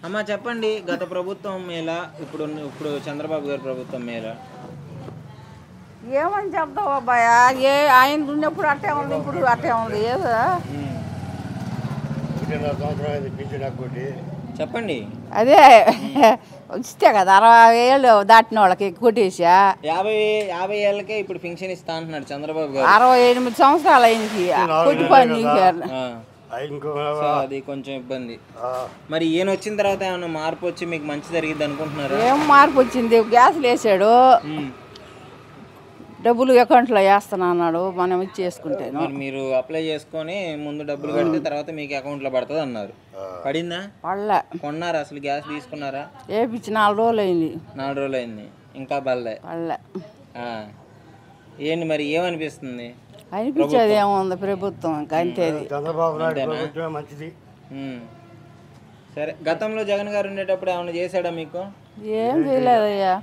అమ్మ చెప్పండి, గత ప్రభుత్వం మేలా ఇప్పుడు ఇప్పుడు చంద్రబాబు గారి ప్రభుత్వం మేలా? ఏమని చెప్తావు అబ్బాయ? ఆయన ఉన్నప్పుడు అట్టే ఉంది, ఇప్పుడు అట్టే ఉంది. ఏదో చెప్పండి. అదే ఇస్తే కదా 60 ఏళ్ళు దాటిన వాళ్ళకి కొట్టేసా. 50 ఏళ్ళకే ఇప్పుడు పింఛన్ ఇస్తా అంటున్నాడు చంద్రబాబు గారు. 68 సంవత్సరాలు అయింది కొట్టిపోయి. సో అది కొంచెం ఇబ్బంది. మరి ఈయన వచ్చిన తర్వాత ఏమన్నా మార్పు వచ్చి మీకు మంచి జరిగింది అనుకుంటున్నారా? ఏం మార్పు వచ్చింది? గ్యాస్లు వేసాడు, డబ్బులు అకౌంట్లో వేస్తాను అన్నాడు, మనం ఇచ్చేసుకుంటే. మరి మీరు అప్లై చేసుకొని ముందు డబ్బులు కడితే తర్వాత మీకు అకౌంట్లో పడుతుంది అన్నారు. పడిందా? పడలే. కొన్నారా? అసలు గ్యాస్ తీసుకున్నారా? వేపించి 4 రోజులు అయింది. 4 రోజులు అయింది, ఇంకా పడలే. ఏంటి మరి ఏమనిపిస్తుంది? అనిపించేది ఏముంది ప్రభుత్వం ఇంకా అంతేది. సరే, గతంలో జగన్ గారు ఉండేటప్పుడు ఏమైనా చేశాడా మీకు? ఏం చేయలేదయ్యా.